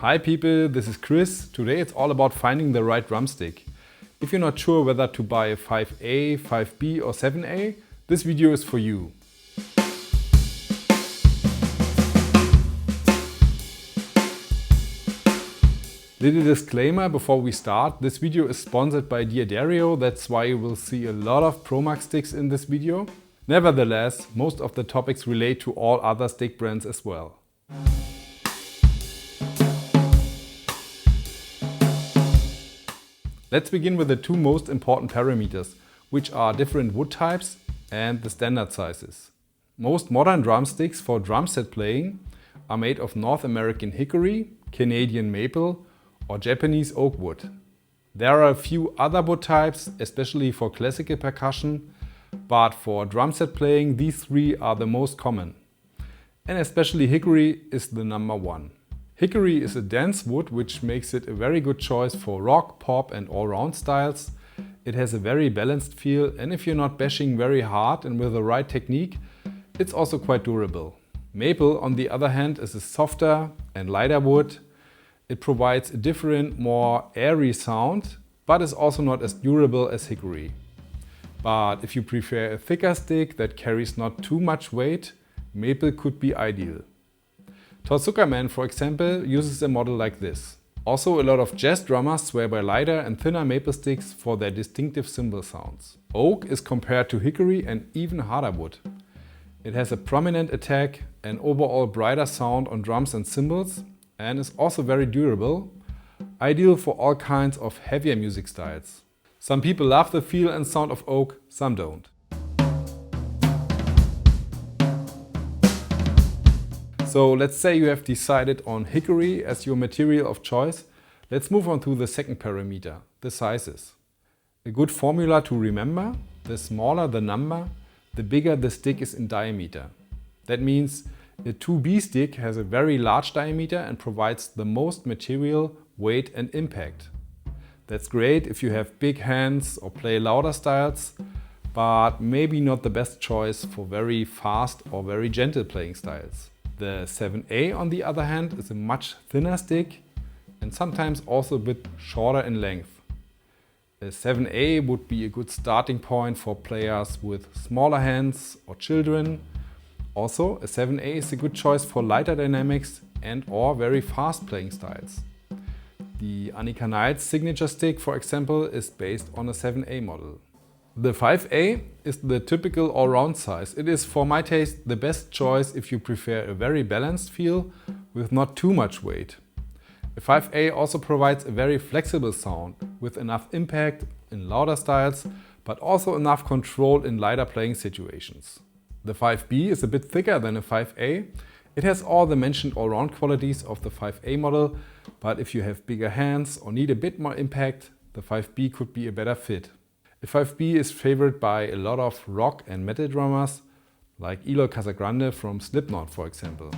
Hi people, this is Chris. Today it's all about finding the right drumstick. If you're not sure whether to buy a 5A, 5B or 7A, this video is for you. Little disclaimer before we start, this video is sponsored by Dario, that's why you will see a lot of ProMax sticks in this video. Nevertheless, most of the topics relate to all other stick brands as well. Let's begin with the two most important parameters, which are different wood types and the standard sizes. Most modern drumsticks for drum set playing are made of North American hickory, Canadian maple or Japanese oak wood. There are a few other wood types, especially for classical percussion, but for drum set playing these three are the most common. And especially hickory is the number one. Hickory is a dense wood which makes it a very good choice for rock, pop and all-round styles. It has a very balanced feel, and if you're not bashing very hard and with the right technique, it's also quite durable. Maple, on the other hand, is a softer and lighter wood. It provides a different, more airy sound, but is also not as durable as hickory. But if you prefer a thicker stick that carries not too much weight, maple could be ideal. Todd Zuckerman, for example, uses a model like this. Also, a lot of jazz drummers swear by lighter and thinner maple sticks for their distinctive cymbal sounds. Oak is compared to hickory an even harder wood. It has a prominent attack, an overall brighter sound on drums and cymbals, and is also very durable, ideal for all kinds of heavier music styles. Some people love the feel and sound of oak, some don't. So let's say you have decided on hickory as your material of choice. Let's move on to the second parameter, the sizes. A good formula to remember: the smaller the number, the bigger the stick is in diameter. That means a 2B stick has a very large diameter and provides the most material, weight and impact. That's great if you have big hands or play louder styles, but maybe not the best choice for very fast or very gentle playing styles. The 7A, on the other hand, is a much thinner stick and sometimes also a bit shorter in length. A 7A would be a good starting point for players with smaller hands or children. Also, a 7A is a good choice for lighter dynamics and or very fast playing styles. The Annika Knight's signature stick, for example, is based on a 7A model. The 5A is the typical all-round size. It is, for my taste, the best choice if you prefer a very balanced feel with not too much weight. The 5A also provides a very flexible sound with enough impact in louder styles, but also enough control in lighter playing situations. The 5B is a bit thicker than a 5A. It has all the mentioned all-round qualities of the 5A model, but if you have bigger hands or need a bit more impact, the 5B could be a better fit. The 5B is favored by a lot of rock and metal drummers, like Eloy Casagrande from Slipknot, for example.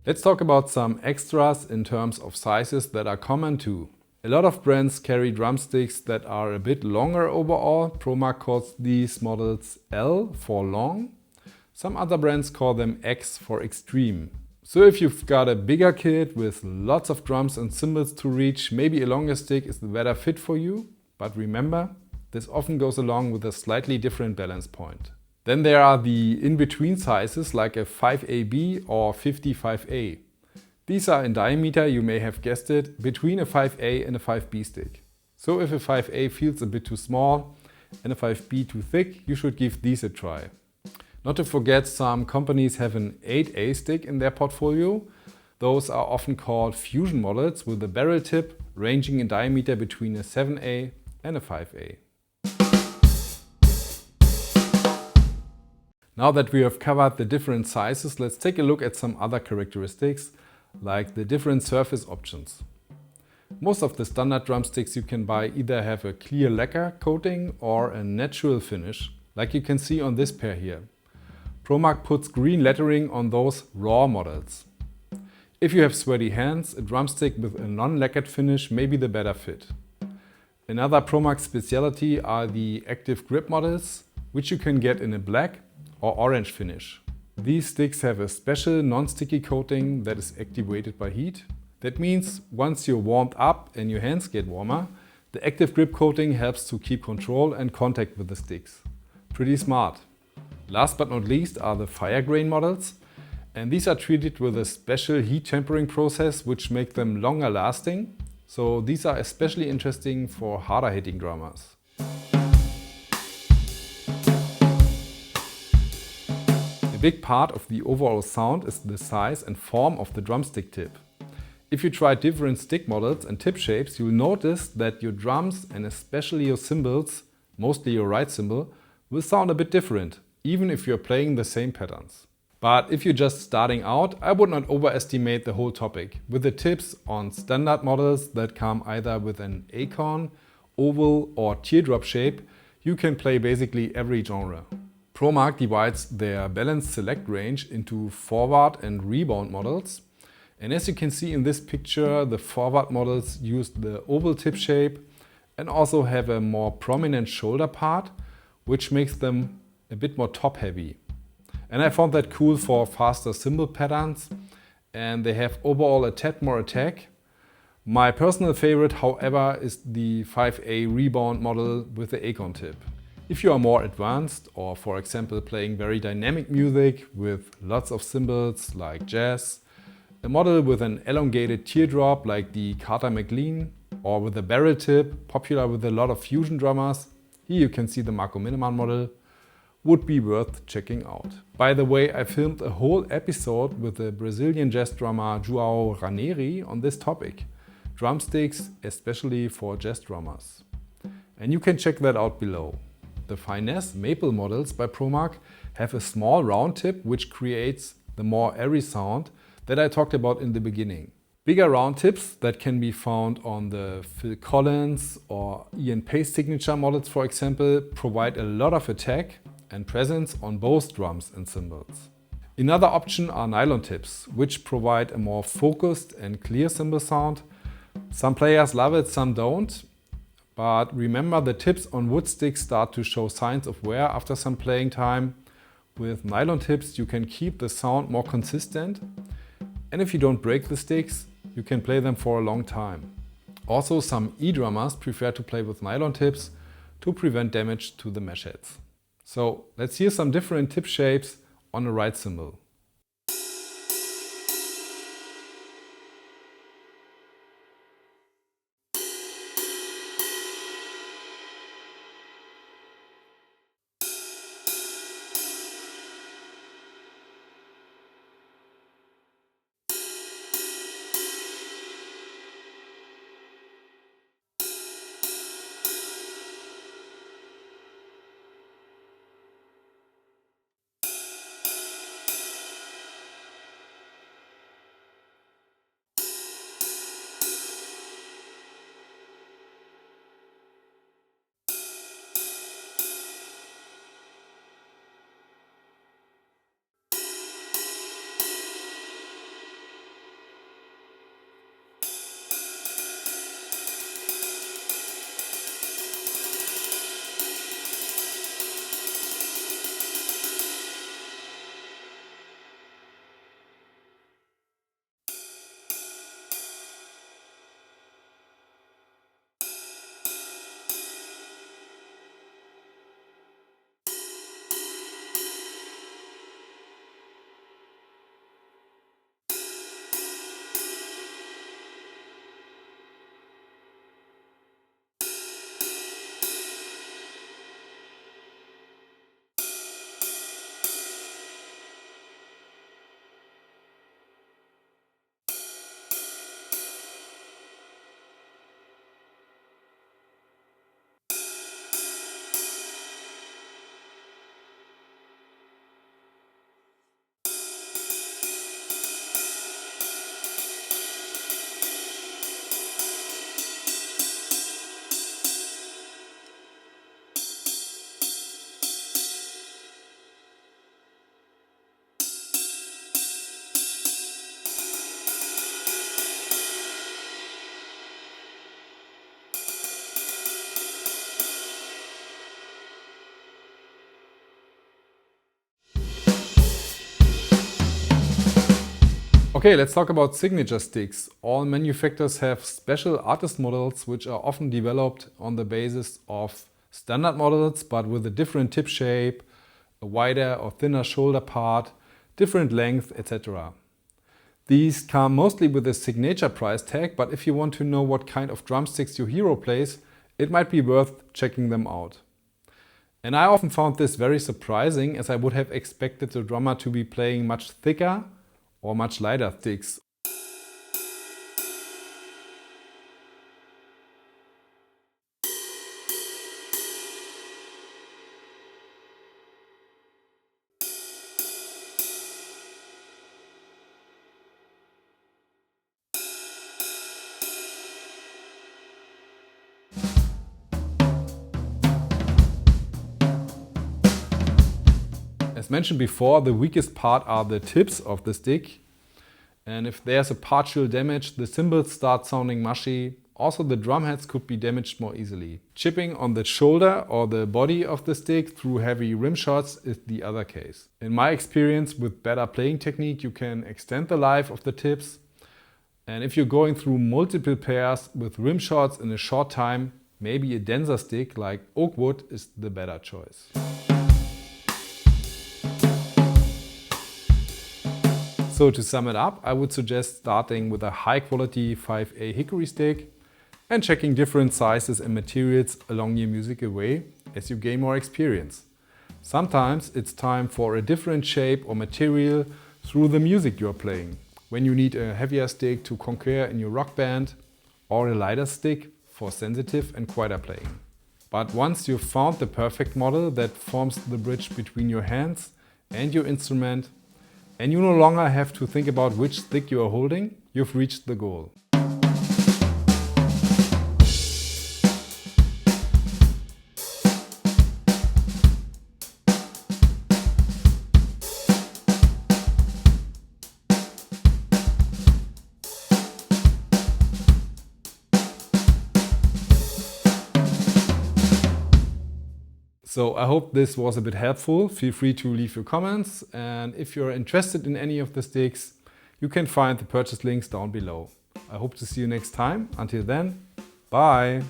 Let's talk about some extras in terms of sizes that are common too. A lot of brands carry drumsticks that are a bit longer overall. ProMax calls these models L for long. Some other brands call them X for extreme. So if you've got a bigger kit with lots of drums and cymbals to reach, maybe a longer stick is the better fit for you. But remember, this often goes along with a slightly different balance point. Then there are the in-between sizes like a 5AB or 55A. These are in diameter, you may have guessed it, between a 5A and a 5B stick. So if a 5A feels a bit too small and a 5B too thick, you should give these a try. Not to forget, some companies have an 8A stick in their portfolio. Those are often called fusion models with a barrel tip ranging in diameter between a 7A and a 5A. Now that we have covered the different sizes, let's take a look at some other characteristics, like the different surface options. Most of the standard drumsticks you can buy either have a clear lacquer coating or a natural finish, like you can see on this pair here. ProMark puts green lettering on those raw models. If you have sweaty hands, a drumstick with a non-lacquered finish may be the better fit. Another ProMark specialty are the active grip models, which you can get in a black or orange finish. These sticks have a special non-sticky coating that is activated by heat. That means once you're warmed up and your hands get warmer, the active grip coating helps to keep control and contact with the sticks. Pretty smart. Last but not least are the fire grain models, and these are treated with a special heat tempering process which make them longer lasting. So these are especially interesting for harder hitting drummers. A big part of the overall sound is the size and form of the drumstick tip. If you try different stick models and tip shapes, you'll notice that your drums and especially your cymbals, mostly your right cymbal, will sound a bit different, even if you're playing the same patterns. But if you're just starting out, I would not overestimate the whole topic. With the tips on standard models that come either with an acorn, oval or teardrop shape, you can play basically every genre. ProMark divides their balanced select range into forward and rebound models. And as you can see in this picture, the forward models use the oval tip shape and also have a more prominent shoulder part, which makes them a bit more top heavy. And I found that cool for faster cymbal patterns, and they have overall a tad more attack. My personal favorite, however, is the 5A rebound model with the acorn tip. If you are more advanced or, for example, playing very dynamic music with lots of cymbals like jazz, a model with an elongated teardrop like the Carter McLean, or with a barrel tip, popular with a lot of fusion drummers, here you can see the Marco Miniman model, would be worth checking out. By the way, I filmed a whole episode with the Brazilian jazz drummer João Ranieri on this topic, drumsticks especially for jazz drummers. And you can check that out below. The Finesse Maple models by ProMark have a small round tip which creates the more airy sound that I talked about in the beginning. Bigger round tips that can be found on the Phil Collins or Ian Pace signature models, for example, provide a lot of attack and presence on both drums and cymbals. Another option are nylon tips, which provide a more focused and clear cymbal sound. Some players love it, some don't. But remember, the tips on wood sticks start to show signs of wear after some playing time. With nylon tips you can keep the sound more consistent, and if you don't break the sticks, you can play them for a long time. Also, some E-drummers prefer to play with nylon tips to prevent damage to the mesh heads. So let's hear some different tip shapes on a right cymbal. Okay, let's talk about signature sticks. All manufacturers have special artist models which are often developed on the basis of standard models but with a different tip shape, a wider or thinner shoulder part, different length, etc. These come mostly with a signature price tag, but if you want to know what kind of drumsticks your hero plays, it might be worth checking them out. And I often found this very surprising, as I would have expected the drummer to be playing much thicker or much lighter sticks. As mentioned before, the weakest part are the tips of the stick. And if there's a partial damage, the cymbals start sounding mushy. Also, the drum heads could be damaged more easily. Chipping on the shoulder or the body of the stick through heavy rim shots is the other case. In my experience, with better playing technique, you can extend the life of the tips. And if you're going through multiple pairs with rim shots in a short time, maybe a denser stick like oak wood is the better choice. So to sum it up, I would suggest starting with a high quality 5A Hickory stick and checking different sizes and materials along your musical way as you gain more experience. Sometimes it's time for a different shape or material through the music you're playing, when you need a heavier stick to conquer in your rock band or a lighter stick for sensitive and quieter playing. But once you've found the perfect model that forms the bridge between your hands and your instrument, and you no longer have to think about which stick you are holding, you've reached the goal. So I hope this was a bit helpful. Feel free to leave your comments, and if you're interested in any of the sticks, you can find the purchase links down below. I hope to see you next time. Until then, bye!